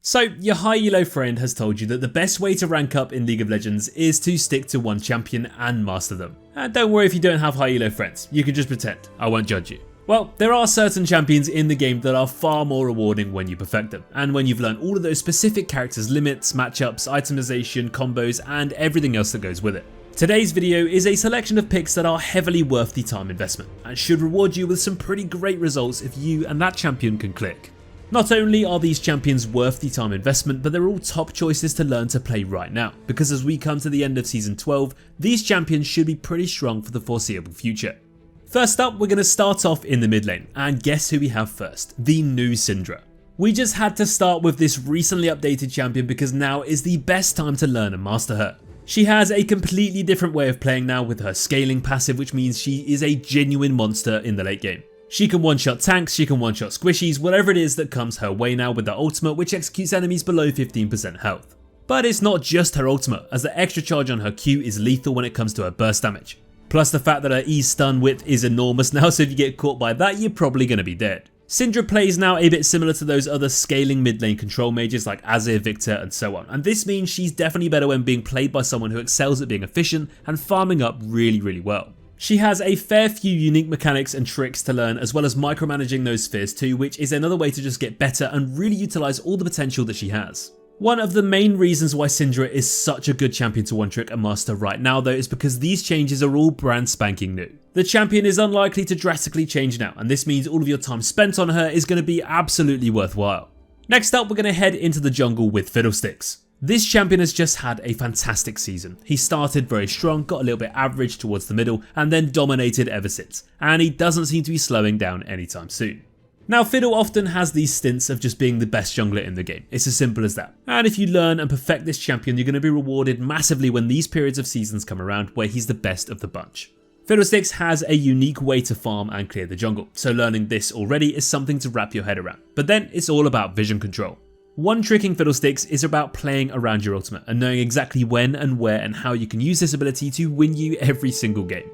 So, your high elo friend has told you that the best way to rank up in League of Legends is to stick to one champion and master them. And don't worry if you don't have high elo friends, you can just pretend, I won't judge you. Well, there are certain champions in the game that are far more rewarding when you perfect them, and when you've learned all of those specific characters' limits, matchups, itemization, combos, and everything else that goes with it. Today's video is a selection of picks that are heavily worth the time investment, and should reward you with some pretty great results if you and that champion can click. Not only are these champions worth the time investment, but they're all top choices to learn to play right now, because as we come to the end of Season 12, these champions should be pretty strong for the foreseeable future. First up, we're going to start off in the mid lane, and guess who we have first? The new Syndra. We just had to start with this recently updated champion because now is the best time to learn and master her. She has a completely different way of playing now with her scaling passive, which means she is a genuine monster in the late game. She can one-shot tanks, she can one-shot squishies, whatever it is that comes her way now with her ultimate, which executes enemies below 15% health. But it's not just her ultimate, as the extra charge on her Q is lethal when it comes to her burst damage. Plus the fact that her E stun width is enormous now, so if you get caught by that, you're probably going to be dead. Syndra plays now a bit similar to those other scaling mid lane control mages like Azir, Victor and so on, and this means she's definitely better when being played by someone who excels at being efficient and farming up really well. She has a fair few unique mechanics and tricks to learn, as well as micromanaging those spheres too, which is another way to just get better and really utilise all the potential that she has. One of the main reasons why Syndra is such a good champion to one trick and master right now though is because these changes are all brand spanking new. The champion is unlikely to drastically change now, and this means all of your time spent on her is going to be absolutely worthwhile. Next up, we're going to head into the jungle with Fiddlesticks. This champion has just had a fantastic season. He started very strong, got a little bit average towards the middle, and then dominated ever since, and he doesn't seem to be slowing down anytime soon. Now, Fiddle often has these stints of just being the best jungler in the game. It's as simple as that. And if you learn and perfect this champion, you're going to be rewarded massively when these periods of seasons come around where he's the best of the bunch. Fiddlesticks has a unique way to farm and clear the jungle, so learning this already is something to wrap your head around. But then it's all about vision control. One tricking Fiddlesticks is about playing around your ultimate and knowing exactly when and where and how you can use this ability to win you every single game.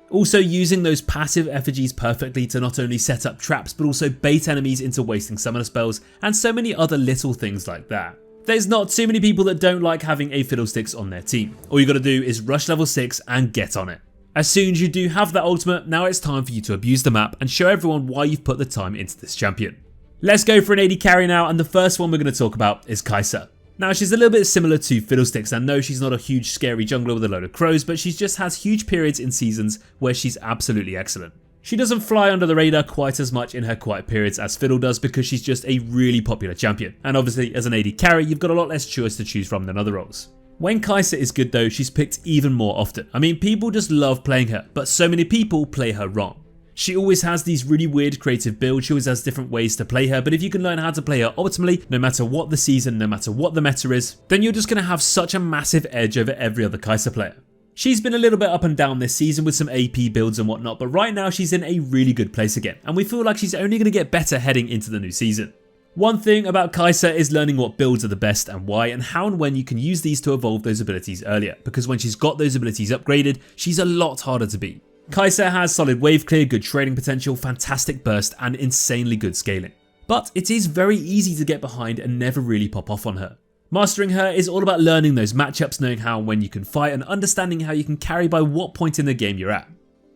Also using those passive effigies perfectly to not only set up traps but also bait enemies into wasting summoner spells and so many other little things like that. There's not too many people that don't like having a Fiddlesticks on their team. All you gotta do is rush level 6 and get on it. As soon as you do have that ultimate, now it's time for you to abuse the map and show everyone why you've put the time into this champion. Let's go for an AD carry now, and the first one we're going to talk about is Kai'Sa. Now, she's a little bit similar to Fiddlesticks, and no, she's not a huge scary jungler with a load of crows, but she just has huge periods in seasons where she's absolutely excellent. She doesn't fly under the radar quite as much in her quiet periods as Fiddle does because she's just a really popular champion, and obviously as an AD carry you've got a lot less choice to choose from than other roles. When Kai'Sa is good though, she's picked even more often. I mean, people just love playing her, but so many people play her wrong. She always has these really weird creative builds, she always has different ways to play her, but if you can learn how to play her optimally, no matter what the season, no matter what the meta is, then you're just going to have such a massive edge over every other Kai'Sa player. She's been a little bit up and down this season with some AP builds and whatnot, but right now she's in a really good place again, and we feel like she's only going to get better heading into the new season. One thing about Kai'Sa is learning what builds are the best and why, and how and when you can use these to evolve those abilities earlier, because when she's got those abilities upgraded, she's a lot harder to beat. Kai'Sa has solid wave clear, good trading potential, fantastic burst and insanely good scaling. But it is very easy to get behind and never really pop off on her. Mastering her is all about learning those matchups, knowing how and when you can fight and understanding how you can carry by what point in the game you're at.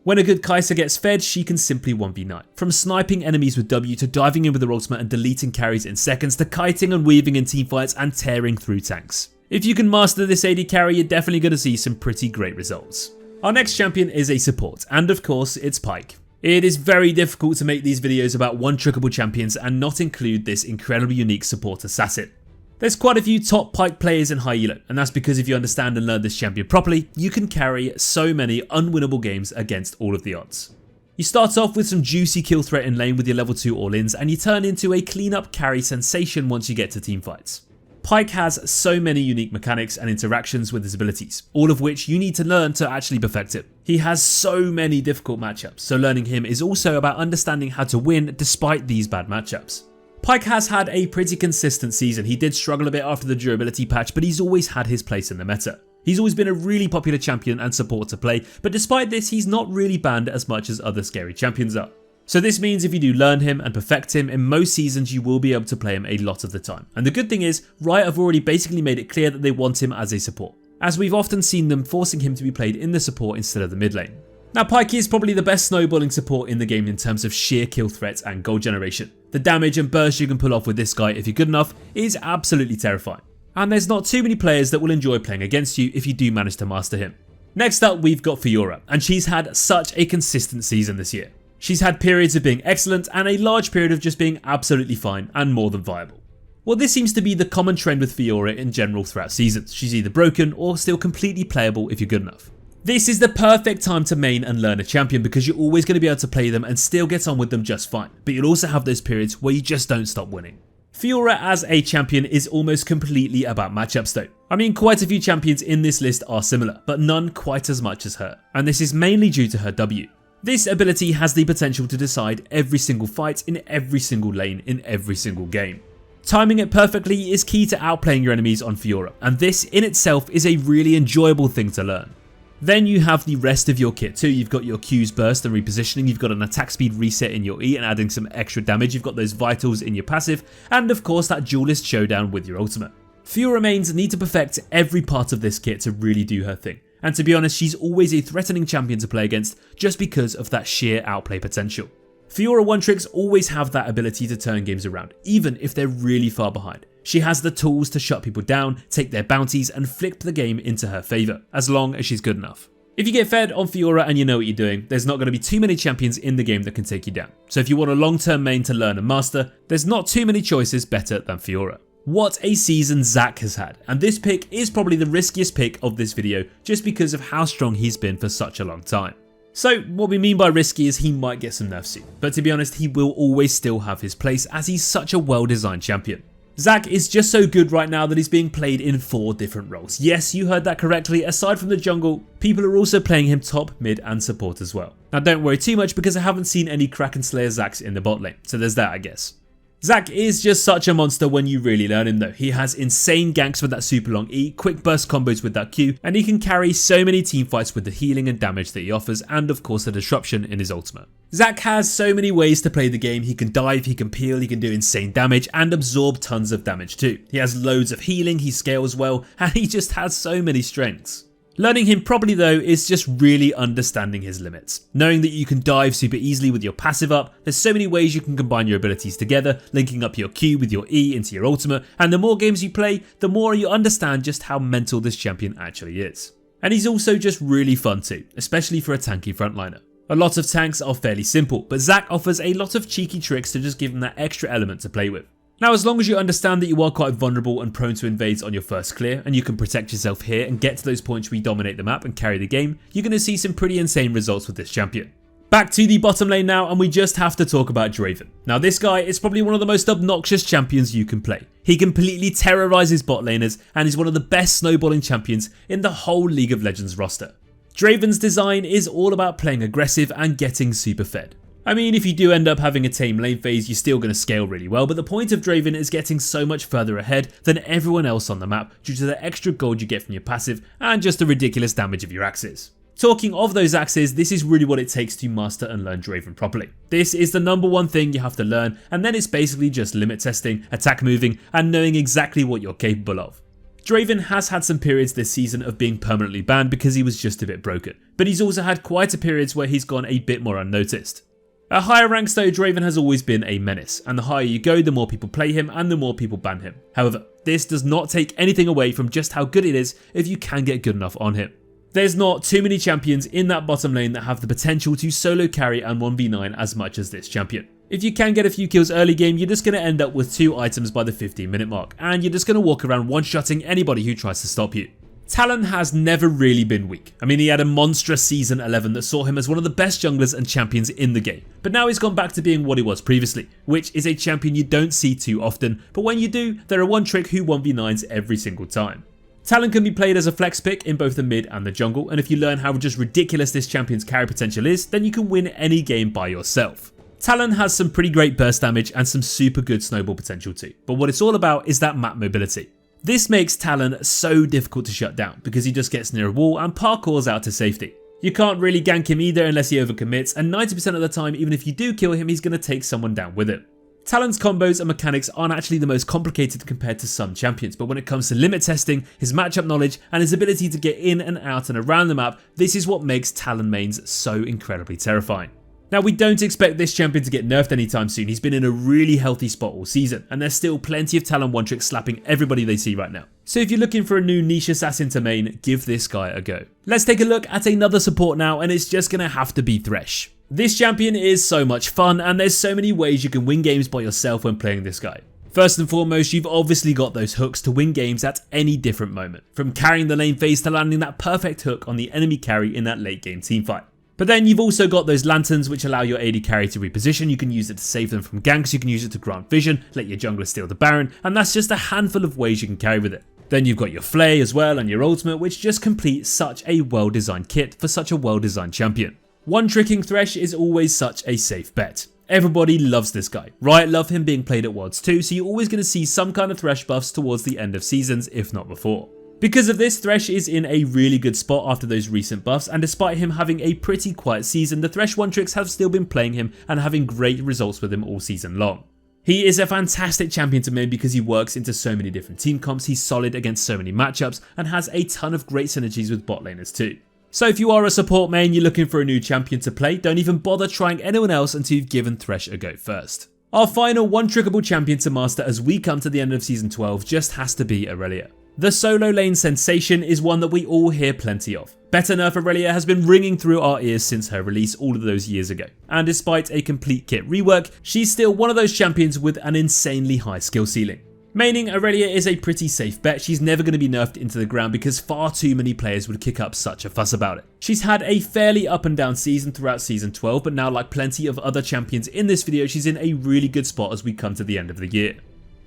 When a good Kai'Sa gets fed, she can simply 1v9. From sniping enemies with W to diving in with her ultimate and deleting carries in seconds to kiting and weaving in teamfights and tearing through tanks. If you can master this AD carry, you're definitely going to see some pretty great results. Our next champion is a support, and of course it's Pyke. It is very difficult to make these videos about one-trickable champions and not include this incredibly unique support assassin. There's quite a few top Pyke players in high elo, and that's because if you understand and learn this champion properly, you can carry so many unwinnable games against all of the odds. You start off with some juicy kill threat in lane with your level 2 all-ins, and you turn into a clean-up carry sensation once you get to teamfights. Pyke has so many unique mechanics and interactions with his abilities, all of which you need to learn to actually perfect him. He has so many difficult matchups, so learning him is also about understanding how to win despite these bad matchups. Pyke has had a pretty consistent season. He did struggle a bit after the durability patch, but he's always had his place in the meta. He's always been a really popular champion and support to play, but despite this, he's not really banned as much as other scary champions are. So this means if you do learn him and perfect him, in most seasons you will be able to play him a lot of the time. And the good thing is, Riot have already basically made it clear that they want him as a support, as we've often seen them forcing him to be played in the support instead of the mid lane. Now Pyke is probably the best snowballing support in the game in terms of sheer kill threat and gold generation. The damage and burst you can pull off with this guy if you're good enough is absolutely terrifying. And there's not too many players that will enjoy playing against you if you do manage to master him. Next up we've got Fiora, and she's had such a consistent season this year. She's had periods of being excellent and a large period of just being absolutely fine and more than viable. Well, this seems to be the common trend with Fiora in general throughout seasons. She's either broken or still completely playable if you're good enough. This is the perfect time to main and learn a champion because you're always going to be able to play them and still get on with them just fine, but you'll also have those periods where you just don't stop winning. Fiora as a champion is almost completely about matchups though. I mean, quite a few champions in this list are similar, but none quite as much as her, and this is mainly due to her W. This ability has the potential to decide every single fight in every single lane in every single game. Timing it perfectly is key to outplaying your enemies on Fiora, and this in itself is a really enjoyable thing to learn. Then you have the rest of your kit too. You've got your Q's burst and repositioning, you've got an attack speed reset in your E and adding some extra damage, you've got those vitals in your passive, and of course that duelist showdown with your ultimate. Fiora mains need to perfect every part of this kit to really do her thing. And to be honest, she's always a threatening champion to play against just because of that sheer outplay potential. Fiora one-tricks always have that ability to turn games around, even if they're really far behind. She has the tools to shut people down, take their bounties and flip the game into her favour, as long as she's good enough. If you get fed on Fiora and you know what you're doing, there's not going to be too many champions in the game that can take you down. So if you want a long-term main to learn and master, there's not too many choices better than Fiora. What a season Zac has had, and this pick is probably the riskiest pick of this video just because of how strong he's been for such a long time. So what we mean by risky is he might get some nerfs soon, but to be honest he will always still have his place as he's such a well designed champion. Zac is just so good right now that he's being played in 4 different roles. Yes, you heard that correctly, aside from the jungle, people are also playing him top, mid and support as well. Now don't worry too much because I haven't seen any Kraken Slayer Zacs in the bot lane, so there's that I guess. Zac is just such a monster when you really learn him though. He has insane ganks with that super long E, quick burst combos with that Q, and he can carry so many teamfights with the healing and damage that he offers, and of course the disruption in his ultimate. Zac has so many ways to play the game. He can dive, he can peel, he can do insane damage and absorb tons of damage too. He has loads of healing, he scales well, and he just has so many strengths. Learning him properly though is just really understanding his limits. Knowing that you can dive super easily with your passive up, there's so many ways you can combine your abilities together, linking up your Q with your E into your ultimate, and the more games you play, the more you understand just how mental this champion actually is. And he's also just really fun too, especially for a tanky frontliner. A lot of tanks are fairly simple, but Zac offers a lot of cheeky tricks to just give him that extra element to play with. Now as long as you understand that you are quite vulnerable and prone to invades on your first clear, and you can protect yourself here and get to those points where you dominate the map and carry the game, you're going to see some pretty insane results with this champion. Back to the bottom lane now, and we just have to talk about Draven. Now this guy is probably one of the most obnoxious champions you can play. He completely terrorizes bot laners and is one of the best snowballing champions in the whole League of Legends roster. Draven's design is all about playing aggressive and getting super fed. I mean, if you do end up having a tame lane phase, you're still going to scale really well, but the point of Draven is getting so much further ahead than everyone else on the map due to the extra gold you get from your passive and just the ridiculous damage of your axes. Talking of those axes, this is really what it takes to master and learn Draven properly. This is the #1 thing you have to learn, and then it's basically just limit testing, attack moving, and knowing exactly what you're capable of. Draven has had some periods this season of being permanently banned because he was just a bit broken, but he's also had quite a periods where he's gone a bit more unnoticed. At higher ranks though, Draven has always been a menace, and the higher you go, the more people play him and the more people ban him. However, this does not take anything away from just how good it is if you can get good enough on him. There's not too many champions in that bottom lane that have the potential to solo carry and 1v9 as much as this champion. If you can get a few kills early game, you're just going to end up with 2 items by the 15-minute mark, and you're just going to walk around one-shotting anybody who tries to stop you. Talon has never really been weak. I mean, he had a monstrous season 11 that saw him as one of the best junglers and champions in the game, but now he's gone back to being what he was previously, which is a champion you don't see too often, but when you do, there are one trick who 1v9s every single time. Talon can be played as a flex pick in both the mid and the jungle, and if you learn how just ridiculous this champion's carry potential is, then you can win any game by yourself. Talon has some pretty great burst damage and some super good snowball potential too, but what it's all about is that map mobility. This makes Talon so difficult to shut down because he just gets near a wall and parkours out to safety. You can't really gank him either unless he overcommits, and 90% of the time, even if you do kill him, he's going to take someone down with it. Talon's combos and mechanics aren't actually the most complicated compared to some champions, but when it comes to limit testing, his matchup knowledge, and his ability to get in and out and around the map, this is what makes Talon mains so incredibly terrifying. Now, we don't expect this champion to get nerfed anytime soon. He's been in a really healthy spot all season, and there's still plenty of Talon one-tricks slapping everybody they see right now. So if you're looking for a new niche assassin to main, give this guy a go. Let's take a look at another support now, and it's just going to have to be Thresh. This champion is so much fun, and there's so many ways you can win games by yourself when playing this guy. First and foremost, you've obviously got those hooks to win games at any different moment, from carrying the lane phase to landing that perfect hook on the enemy carry in that late game teamfight. But then you've also got those lanterns which allow your AD carry to reposition. You can use it to save them from ganks, you can use it to grant vision, let your jungler steal the Baron, and that's just a handful of ways you can carry with it. Then you've got your Flay as well and your ultimate, which just complete such a well-designed kit for such a well-designed champion. One-tricking Thresh is always such a safe bet. Everybody loves this guy. Riot love him being played at Worlds too, so you're always going to see some kind of Thresh buffs towards the end of seasons, if not before. Because of this, Thresh is in a really good spot after those recent buffs, and despite him having a pretty quiet season, the Thresh one-tricks have still been playing him and having great results with him all season long. He is a fantastic champion to main because he works into so many different team comps, he's solid against so many matchups, and has a ton of great synergies with bot laners too. So if you are a support main, you're looking for a new champion to play, don't even bother trying anyone else until you've given Thresh a go first. Our final one-trickable champion to master as we come to the end of Season 12 just has to be Aurelia. The solo lane sensation is one that we all hear plenty of. Better nerf Aurelia has been ringing through our ears since her release all of those years ago, and despite a complete kit rework, she's still one of those champions with an insanely high skill ceiling. Maining Aurelia is a pretty safe bet. She's never going to be nerfed into the ground because far too many players would kick up such a fuss about it. She's had a fairly up and down season throughout Season 12, but now, like plenty of other champions in this video, she's in a really good spot as we come to the end of the year.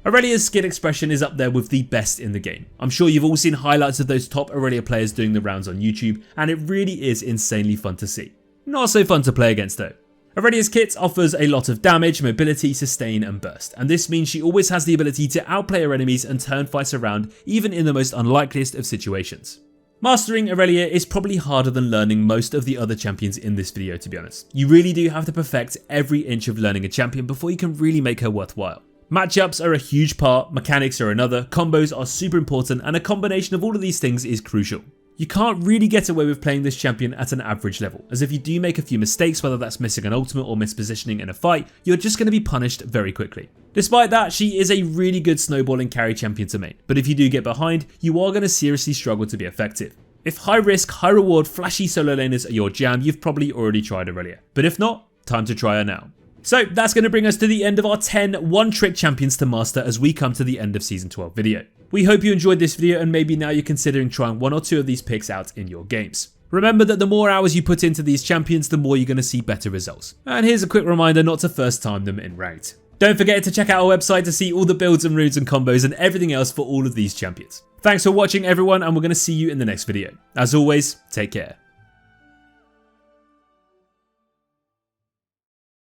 Aurelia's skin expression is up there with the best in the game. I'm sure you've all seen highlights of those top Aurelia players doing the rounds on YouTube, and it really is insanely fun to see. Not so fun to play against though. Aurelia's kit offers a lot of damage, mobility, sustain and burst, and this means she always has the ability to outplay her enemies and turn fights around even in the most unlikeliest of situations. Mastering Aurelia is probably harder than learning most of the other champions in this video, to be honest. You really do have to perfect every inch of learning a champion before you can really make her worthwhile. Matchups are a huge part, mechanics are another, combos are super important, and a combination of all of these things is crucial. You can't really get away with playing this champion at an average level, as if you do make a few mistakes, whether that's missing an ultimate or mispositioning in a fight, you're just going to be punished very quickly. Despite that, she is a really good snowballing carry champion to main, but if you do get behind, you are going to seriously struggle to be effective. If high risk, high reward, flashy solo laners are your jam, you've probably already tried Aurelia, but if not, time to try her now. So that's going to bring us to the end of our 10 one-trick champions to master as we come to the end of Season 12 video. We hope you enjoyed this video and maybe now you're considering trying one or two of these picks out in your games. Remember that the more hours you put into these champions, the more you're going to see better results. And here's a quick reminder not to first time them in ranked. Don't forget to check out our website to see all the builds and runes and combos and everything else for all of these champions. Thanks for watching everyone, and we're going to see you in the next video. As always, take care.